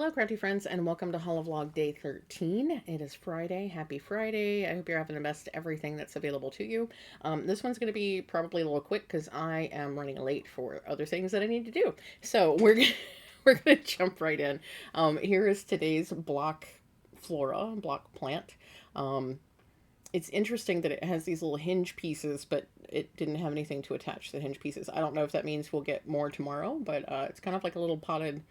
Hello, crafty friends, and welcome to HoliVlog Day 13. It is Friday. Happy Friday. I hope you're having the best of everything that's available to you. This one's going to be probably a little quick because I am running late for other things that I need to do. So we're gonna jump right in. Here is today's block plant. It's interesting that it has these little hinge pieces, but it didn't have anything to attach the hinge pieces. I don't know if that means we'll get more tomorrow, but it's kind of like a little potted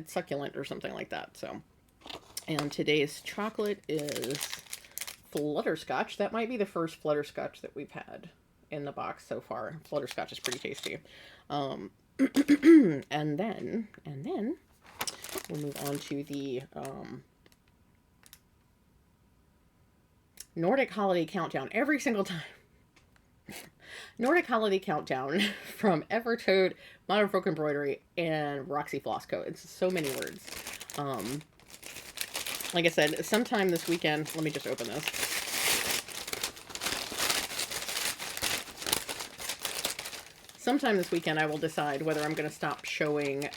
succulent or something like that. So, and today's chocolate is Flutterscotch. That might be the first Flutterscotch that we've had in the box so far. Flutterscotch is pretty tasty. And then we'll move on to the Nordic Holiday Countdown every single time. Nordic Holiday Countdown from Evertoad, Modern Folk Embroidery, and Roxy Flossco. It's so many words. Like I said, sometime this weekend, let me just open this. Sometime this weekend, I will decide whether I'm going to stop showing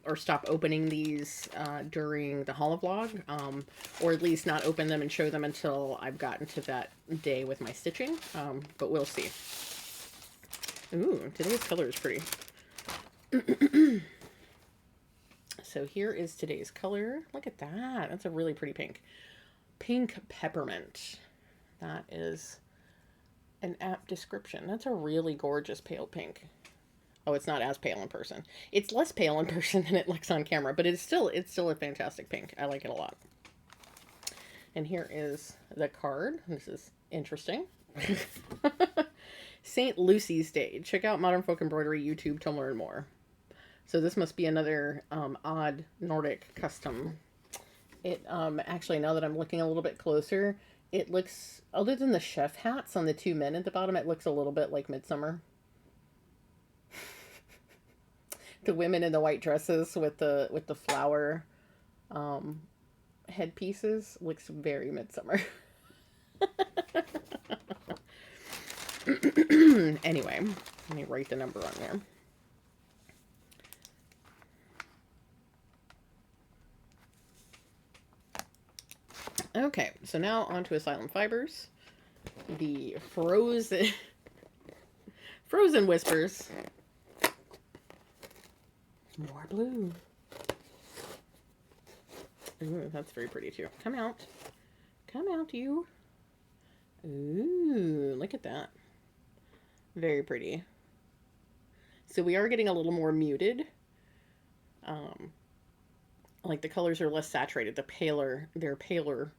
or stop opening these during the HoliVlog, or at least not open them and show them until I've gotten to that day with my stitching, but we'll see. Ooh, today's color is pretty. So here is today's color. Look at that. That's a really pretty pink. Pink peppermint. That is an apt description. That's a really gorgeous pale pink. Oh, it's not as pale in person. It's less pale in person than it looks on camera, but it's still a fantastic pink. I like it a lot. And here is the card. This is interesting. St. Lucy's Day. Check out Modern Folk Embroidery YouTube to learn more. So this must be another odd Nordic custom. It actually, now that I'm looking a little bit closer, it looks, other than the chef hats on the two men at the bottom, it looks a little bit like Midsummer. The women in the white dresses with the flower headpieces looks very Midsummer. Anyway, let me write the number on there. Okay, so now on to Asylum Fibers. The Frozen Whispers. More blue. Ooh, that's very pretty too. Come out. Come out, you. Ooh, look at that. Very pretty. So we are getting a little more muted. Like the colors are less saturated. They're paler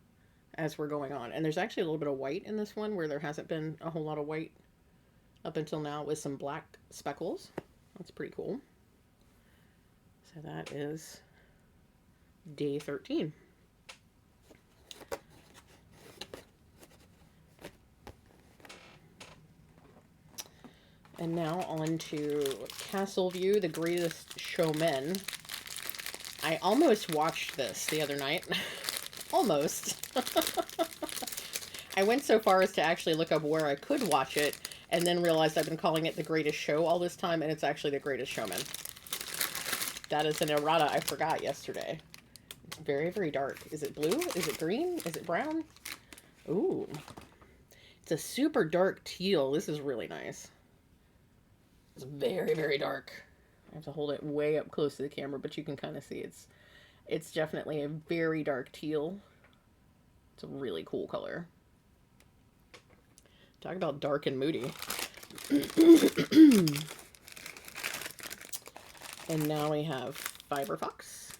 as we're going on. And there's actually a little bit of white in this one where there hasn't been a whole lot of white up until now, with some black speckles. That's pretty cool. So that is day 13. And now on to Castle View, The Greatest Showmen. I almost watched this the other night. Almost. I went so far as to actually look up where I could watch it, and then realized I've been calling it The Greatest Show all this time, and it's actually The Greatest Showman. That is an errata I forgot yesterday. It's very, very dark. Is it blue? Is it green? Is it brown? Ooh. It's a super dark teal. This is really nice. It's very, very dark. I have to hold it way up close to the camera, but you can kind of see it's definitely a very dark teal. It's a really cool color. Talk about dark and moody. And now we have Fiber Fox.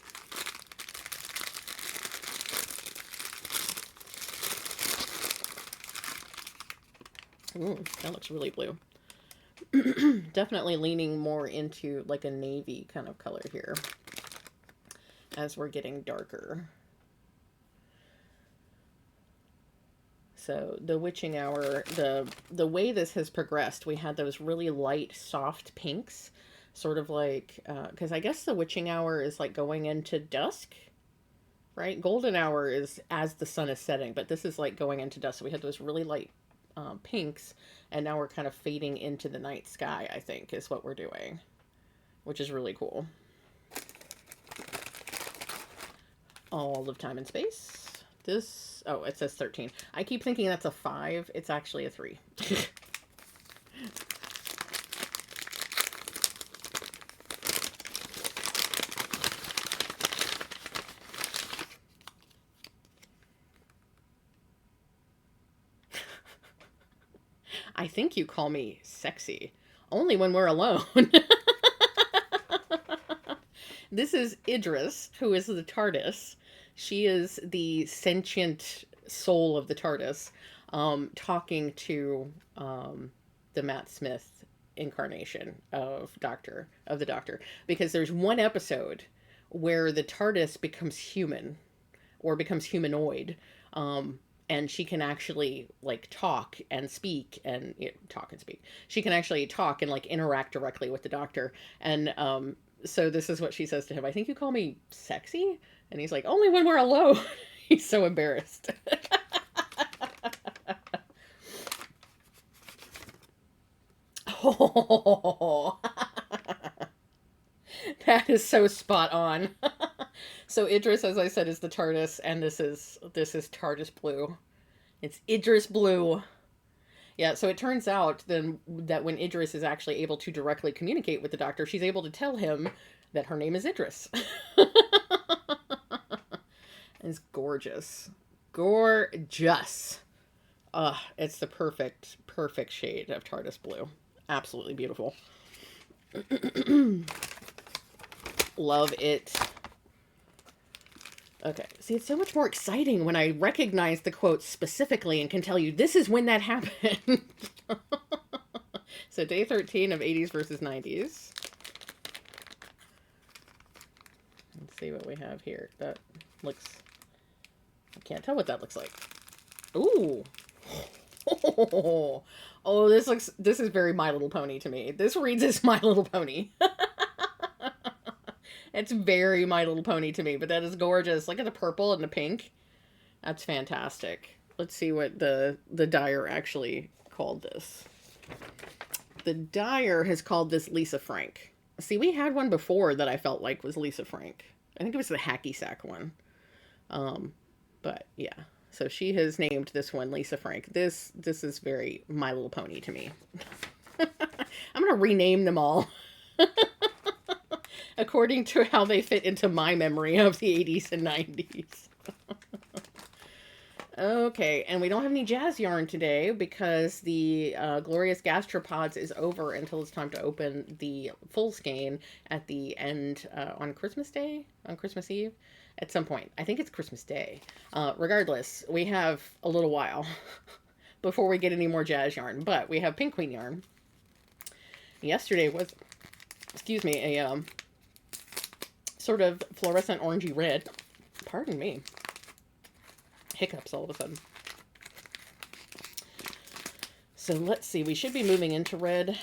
Ooh, that looks really blue. Definitely leaning more into like a navy kind of color here as we're getting darker. So the witching hour, the way this has progressed, we had those really light, soft pinks, sort of like, because I guess the witching hour is like going into dusk, right? Golden hour is as the sun is setting, but this is like going into dusk. So we had those really light pinks, and now we're kind of fading into the night sky, I think, is what we're doing, which is really cool. All of Time and Space. This, oh, it says 13. I keep thinking that's a 5. It's actually a 3. I think you call me sexy. Only when we're alone. This is Idris, who is the TARDIS. She is the sentient soul of the TARDIS, talking to the Matt Smith incarnation of the Doctor. Because there's one episode where the TARDIS becomes human, or becomes humanoid, and she can actually like talk and speak and talk and speak. She can actually talk and like interact directly with the Doctor. And so this is what she says to him. I think you call me sexy? And he's like, only when we're alone. He's so embarrassed. Oh, that is so spot on. So Idris, as I said, is the TARDIS, and this is TARDIS Blue. It's Idris Blue. Yeah, so it turns out then that when Idris is actually able to directly communicate with the Doctor, she's able to tell him that her name is Idris. It's gorgeous. Gorgeous. It's the perfect shade of TARDIS Blue. Absolutely beautiful. Love it. Okay, see, it's so much more exciting when I recognize the quote specifically and can tell you this is when that happened. So day 13 of 80s versus 90s. Let's see what we have here. That looks... I can't tell what that looks like. Ooh. Oh, this is very My Little Pony to me. This reads as My Little Pony. It's very My Little Pony to me, but that is gorgeous. Look at the purple and the pink. That's fantastic. Let's see what the dyer actually called this. The dyer has called this Lisa Frank. See, we had one before that I felt like was Lisa Frank. I think it was the Hacky Sack one. But yeah. So she has named this one Lisa Frank. This is very My Little Pony to me. I'm going to rename them all. According to how they fit into my memory of the 80s and 90s. Okay, and we don't have any jazz yarn today because the Glorious Gastropods is over until it's time to open the full skein at the end on Christmas Day? On Christmas Eve? At some point. I think it's Christmas Day. Regardless, we have a little while before we get any more jazz yarn, but we have Pink Queen yarn. Yesterday was, excuse me, a sort of fluorescent orangey red. Pardon me. Hiccups all of a sudden. So let's see. We should be moving into red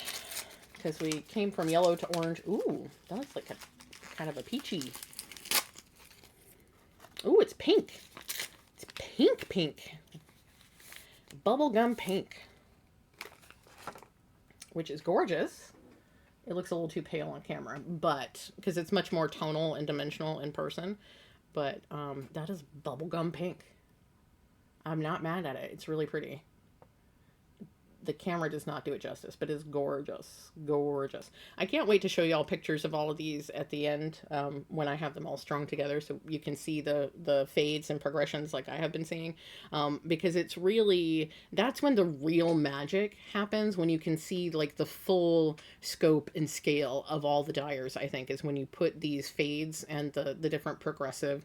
because we came from yellow to orange. Ooh, that looks like a kind of a peachy. Ooh, it's pink. It's pink. Bubblegum pink. Which is gorgeous. It looks a little too pale on camera, but because it's much more tonal and dimensional in person. But that is bubblegum pink. I'm not mad at it. It's really pretty. The camera does not do it justice, but it's gorgeous. Gorgeous. I can't wait to show you all pictures of all of these at the end when I have them all strung together so you can see the fades and progressions like I have been seeing. Because it's really, that's when the real magic happens, when you can see like the full scope and scale of all the dyers, I think, is when you put these fades and the different progressive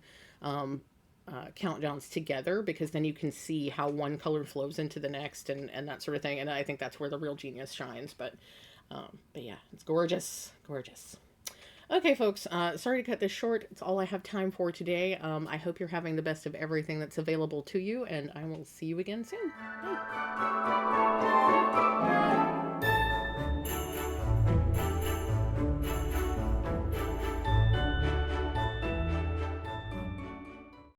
countdowns together, because then you can see how one color flows into the next and that sort of thing. And I think that's where the real genius shines. But yeah, it's gorgeous. Gorgeous. Okay, folks, sorry to cut this short. It's all I have time for today. I hope you're having the best of everything that's available to you, and I will see you again soon. Bye.